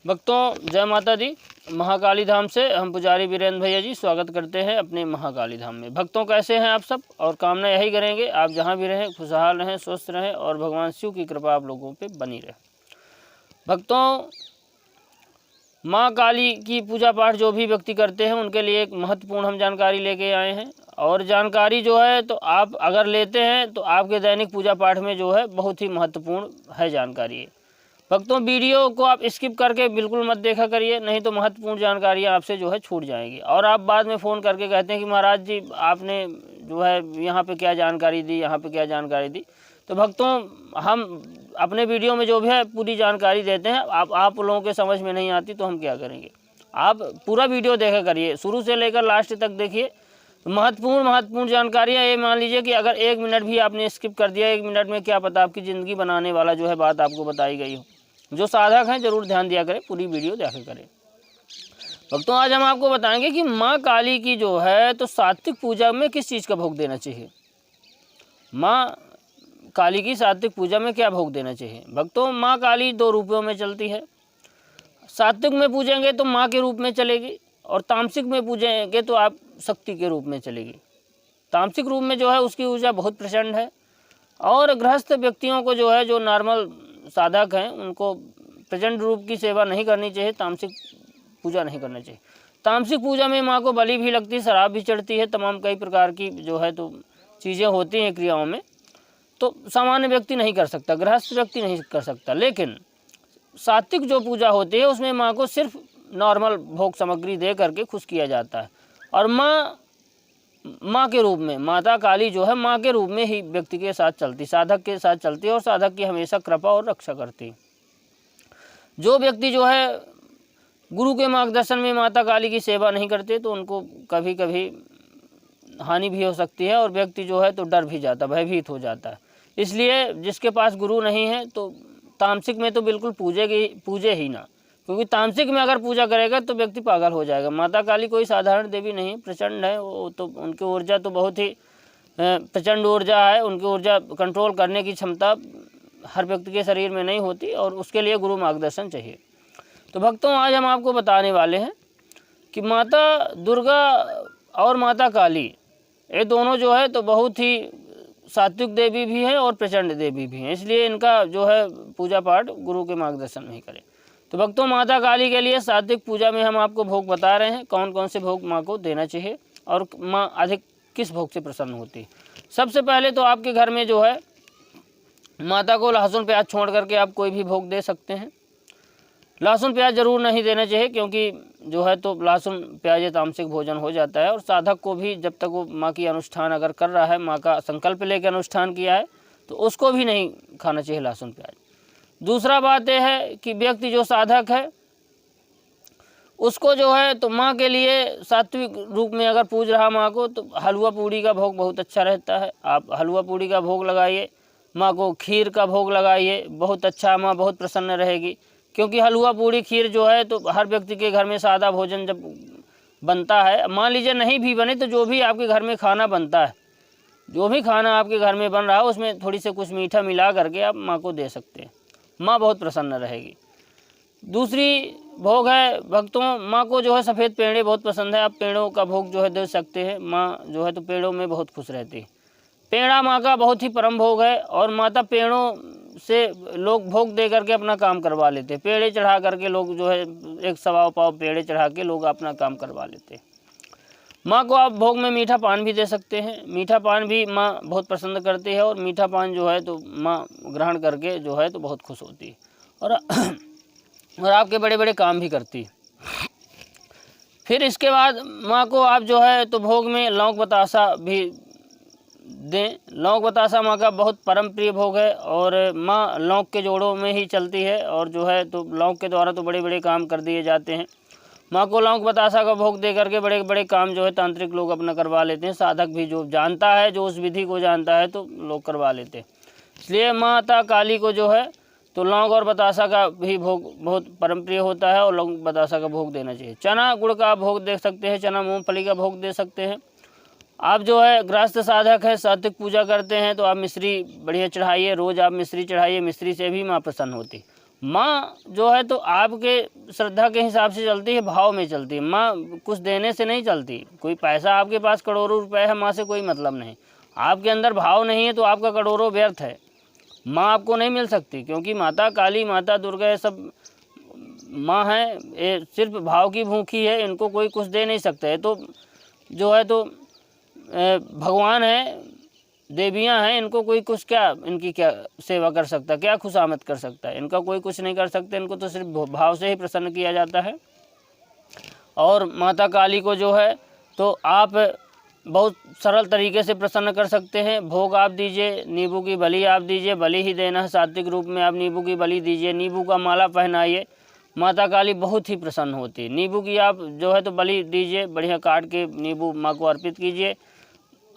भक्तों जय माता दी। महाकाली धाम से हम पुजारी वीरेंद्र भैया जी स्वागत करते हैं अपने महाकाली धाम में। भक्तों कैसे हैं आप सब, और कामना यही करेंगे आप जहां भी रहें खुशहाल रहें, स्वस्थ रहें और भगवान शिव की कृपा आप लोगों पे बनी रहे। भक्तों माँ काली की पूजा पाठ जो भी व्यक्ति करते हैं उनके लिए एक महत्वपूर्ण हम जानकारी लेके आए हैं, और जानकारी जो है तो आप अगर लेते हैं तो आपके दैनिक पूजा पाठ में जो है बहुत ही महत्वपूर्ण है जानकारी है। भक्तों वीडियो को आप स्किप करके बिल्कुल मत देखा करिए, नहीं तो महत्वपूर्ण जानकारियाँ आपसे जो है छूट जाएंगी और आप बाद में फ़ोन करके कहते हैं कि महाराज जी आपने जो है यहाँ पे क्या जानकारी दी, यहाँ पे क्या जानकारी दी। तो भक्तों हम अपने वीडियो में जो भी है पूरी जानकारी देते हैं, आप लोगों के समझ में नहीं आती तो हम क्या करेंगे। आप पूरा वीडियो देखा करिए, शुरू से लेकर लास्ट तक देखिए। महत्वपूर्ण जानकारियाँ ये मान लीजिए कि अगर 1 मिनट भी आपने स्किप कर दिया, 1 मिनट में क्या पता आपकी ज़िंदगी बनाने वाला जो है बात आपको बताई गई हो। जो साधक हैं जरूर ध्यान दिया करें, पूरी वीडियो देखा करें। भक्तों आज हम आपको बताएंगे कि माँ काली की जो है तो सात्विक पूजा में किस चीज़ का भोग देना चाहिए। माँ काली की सात्विक पूजा में क्या भोग देना चाहिए। भक्तों माँ काली 2 रूपों में चलती है। सात्विक में पूजेंगे तो माँ के रूप में चलेगी, और तामसिक में पूजेंगे तो आप शक्ति के रूप में चलेगी। तामसिक रूप में जो है उसकी ऊर्जा बहुत प्रचंड है, और गृहस्थ व्यक्तियों को जो है जो नॉर्मल साधक हैं उनको प्रचंड रूप की सेवा नहीं करनी चाहिए, तामसिक पूजा नहीं करना चाहिए। तामसिक पूजा में माँ को बलि भी लगती है, शराब भी चढ़ती है, तमाम कई प्रकार की जो है तो चीज़ें होती हैं क्रियाओं में। तो सामान्य व्यक्ति नहीं कर सकता, गृहस्थ व्यक्ति नहीं कर सकता। लेकिन सात्विक जो पूजा होती है उसमें माँ को सिर्फ नॉर्मल भोग सामग्री दे करके खुश किया जाता है, और माँ के रूप में माता काली जो है माँ के रूप में ही व्यक्ति के साथ चलती, साधक के साथ चलती है, और साधक की हमेशा कृपा और रक्षा करती। जो व्यक्ति जो है गुरु के मार्गदर्शन में माता काली की सेवा नहीं करते तो उनको कभी कभी हानि भी हो सकती है, और व्यक्ति जो है तो डर भी जाता, भयभीत हो जाता है। इसलिए जिसके पास गुरु नहीं है तो तामसिक में तो बिल्कुल पूजे ही ना, क्योंकि तामसिक में अगर पूजा करेगा तो व्यक्ति पागल हो जाएगा। माता काली कोई साधारण देवी नहीं, प्रचंड है वो तो, उनकी ऊर्जा तो बहुत ही प्रचंड ऊर्जा है। उनकी ऊर्जा कंट्रोल करने की क्षमता हर व्यक्ति के शरीर में नहीं होती, और उसके लिए गुरु मार्गदर्शन चाहिए। तो भक्तों आज हम आपको बताने वाले हैं कि माता दुर्गा और माता काली ये दोनों जो है तो बहुत ही सात्विक देवी भी हैं और प्रचंड देवी भी हैं, इसलिए इनका जो है पूजा पाठ गुरु के मार्गदर्शन में ही करें। तो भक्तों माता काली के लिए सात्विक पूजा में हम आपको भोग बता रहे हैं, कौन कौन से भोग माँ को देना चाहिए और माँ अधिक किस भोग से प्रसन्न होती है। सबसे पहले तो आपके घर में जो है माता को लहसुन प्याज छोड़ करके आप कोई भी भोग दे सकते हैं। लहसुन प्याज जरूर नहीं देना चाहिए, क्योंकि जो है तो लहसुन प्याज तामसिक भोजन हो जाता है, और साधक को भी जब तक वो माँ की अनुष्ठान अगर कर रहा है, माँ का संकल्प लेकर अनुष्ठान किया है, तो उसको भी नहीं खाना चाहिए लहसुन प्याज। दूसरा बात यह है कि व्यक्ति जो साधक है उसको जो है तो माँ के लिए सात्विक रूप में अगर पूज रहा माँ को, तो हलवा पूड़ी का भोग बहुत अच्छा रहता है। आप हलवा पूड़ी का भोग लगाइए, माँ को खीर का भोग लगाइए, बहुत अच्छा, माँ बहुत प्रसन्न रहेगी। क्योंकि हलवा पूड़ी खीर जो है तो हर व्यक्ति के घर में सादा भोजन जब बनता है, मान लीजिए नहीं भी बने तो जो भी आपके घर में खाना बनता है, जो भी खाना आपके घर में बन रहा है उसमें थोड़ी से कुछ मीठा मिला करके आप माँ को दे सकते हैं, माँ बहुत प्रसन्न रहेगी। दूसरी भोग है भक्तों, माँ को जो है सफ़ेद पेड़े बहुत पसंद है, आप पेड़ों का भोग जो है दे सकते हैं। माँ जो है तो पेड़ों में बहुत खुश रहती है। पेड़ा माँ का बहुत ही परम भोग है, और माता पेड़ों से लोग भोग दे करके अपना काम करवा लेते हैं। पेड़े चढ़ा करके लोग जो है 1 सवा पाव पेड़े चढ़ा के लोग अपना काम करवा लेते हैं। माँ को आप भोग में मीठा पान भी दे सकते हैं। मीठा पान भी माँ बहुत पसंद करती है, और मीठा पान जो है तो माँ ग्रहण करके जो है तो बहुत खुश होती है, और आपके बड़े बड़े काम भी करती है। फिर इसके बाद माँ को आप जो है तो भोग में लौंग बतासा भी दें। लौंग बतासा माँ का बहुत परम प्रिय भोग है, और माँ लौंग के जोड़ों में ही चलती है, और जो है तो लौंग के द्वारा तो बड़े बड़े काम कर दिए जाते हैं। माँ को लौंग बतासा का भोग दे करके बड़े बड़े काम जो है तांत्रिक लोग अपना करवा लेते हैं। साधक भी जो जानता है, जो उस विधि को जानता है, तो लोग करवा लेते हैं। इसलिए माता काली को जो है तो लौंग और बतासा का भी भोग बहुत परम प्रिय होता है, और लौंग बतासा का भोग देना चाहिए। चना गुड़ का भोग दे सकते हैं, चना मूँगफली का भोग दे सकते हैं। आप जो है गृहस्थ साधक है, सात्विक पूजा करते हैं, तो आप मिश्री बढ़िया चढ़ाइए, रोज़ आप मिश्री चढ़ाइए, मिश्री से भी माँ प्रसन्न होती। माँ जो है तो आपके श्रद्धा के हिसाब से चलती है, भाव में चलती है। माँ कुछ देने से नहीं चलती। कोई पैसा आपके पास करोड़ों रुपए है, माँ से कोई मतलब नहीं। आपके अंदर भाव नहीं है तो आपका करोड़ों व्यर्थ है। माँ आपको नहीं मिल सकती, क्योंकि माता काली, माता दुर्गा, ये सब माँ है, ये सिर्फ भाव की भूखी है, इनको कोई कुछ दे नहीं सकता है। तो जो है तो भगवान है, देवियाँ हैं, इनको कोई कुछ क्या, इनकी क्या सेवा कर सकता है, क्या खुशामद कर सकता है? इनका कोई कुछ नहीं कर सकते। इनको तो सिर्फ भाव से ही प्रसन्न किया जाता है। और माता काली को जो है तो आप बहुत सरल तरीके से प्रसन्न कर सकते हैं। भोग आप दीजिए, नींबू की बलि आप दीजिए, बलि ही देना है सात्विक रूप में। आप नींबू की बलि दीजिए, नींबू का माला पहनाइए, माता काली बहुत ही प्रसन्न होती है। नींबू की आप जो है तो बलि दीजिए, बढ़िया काट के नींबू माँ को अर्पित कीजिए।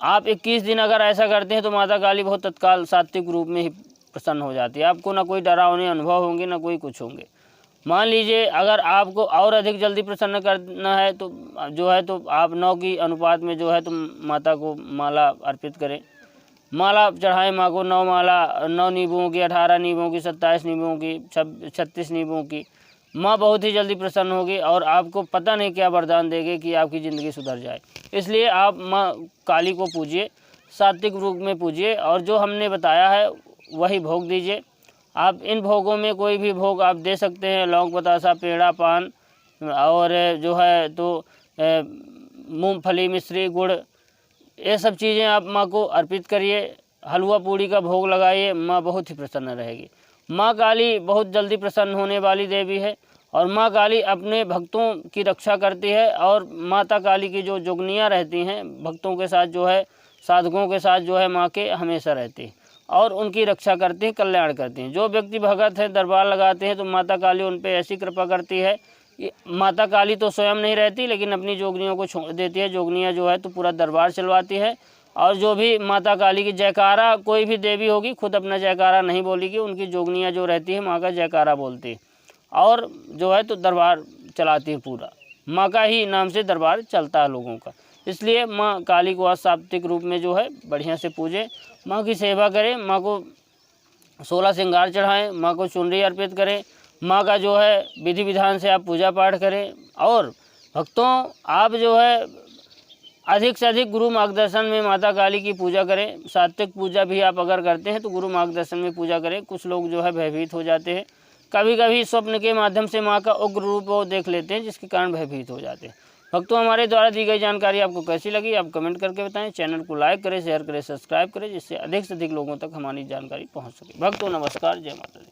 आप 21 दिन अगर ऐसा करते हैं तो माता काली बहुत तत्काल सात्विक रूप में ही प्रसन्न हो जाती है। आपको ना कोई डरावने अनुभव होंगे, ना कोई कुछ होंगे। मान लीजिए अगर आपको और अधिक जल्दी प्रसन्न करना है तो जो है तो आप 9 की अनुपात में जो है तो माता को माला अर्पित करें। माला चढ़ाएं माँ को, 9 माला, 9 नींबुओं की, 18 नींबुओं की, 27 नींबुओं की, 36 नींबुओं की। माँ बहुत ही जल्दी प्रसन्न होगी और आपको पता नहीं क्या वरदान देगी कि आपकी ज़िंदगी सुधर जाए। इसलिए आप माँ काली को पूजिए, सात्विक रूप में पूजिए, और जो हमने बताया है वही भोग दीजिए। आप इन भोगों में कोई भी भोग आप दे सकते हैं, लौंग, बतासा, पेड़ा, पान, और जो है तो मूंगफली, मिश्री, गुड़, ये सब चीज़ें आप माँ को अर्पित करिए। हलवा पूड़ी का भोग लगाइए, माँ बहुत ही प्रसन्न रहेगी। माँ काली बहुत जल्दी प्रसन्न होने वाली देवी है, और माँ काली अपने भक्तों की रक्षा करती है। और माता काली की जो जोगनियाँ रहती हैं, भक्तों के साथ जो है, साधकों के साथ जो है माँ के हमेशा रहती है और उनकी रक्षा करती हैं, कल्याण करती हैं। जो व्यक्ति भगत है, दरबार लगाते हैं, तो माता काली उन पर ऐसी कृपा करती है कि माता काली तो स्वयं नहीं रहती, लेकिन अपनी जोगनियों को छोड़ देती है। जोगनियाँ जो है तो पूरा दरबार चलवाती है। और जो भी माता काली की जयकारा, कोई भी देवी होगी खुद अपना जयकारा नहीं बोलेगी, उनकी जोगनियाँ जो रहती है माँ का जयकारा बोलती है, और जो है तो दरबार चलाती है। पूरा माँ का ही नाम से दरबार चलता है लोगों का। इसलिए माँ काली को आज सात्विक रूप में जो है बढ़िया से पूजें, माँ की सेवा करें, माँ को 16 श्रृंगार चढ़ाएं, माँ को चुनरी अर्पित करें, माँ का जो है विधि विधान से आप पूजा पाठ करें। और भक्तों, आप जो है अधिक से अधिक गुरु मार्गदर्शन में माता काली की पूजा करें। सात्विक पूजा भी आप अगर करते हैं तो गुरु मार्गदर्शन में पूजा करें। कुछ लोग जो है भयभीत हो जाते हैं, कभी कभी स्वप्न के माध्यम से माँ का उग्र रूप वो देख लेते हैं, जिसके कारण भयभीत हो जाते हैं। भक्तों, हमारे द्वारा दी गई जानकारी आपको कैसी लगी आप कमेंट करके बताएं। चैनल को लाइक करें, शेयर करें, सब्सक्राइब करें, जिससे अधिक से अधिक लोगों तक हमारी जानकारी पहुँच सके। भक्तों, नमस्कार, जय माता दी।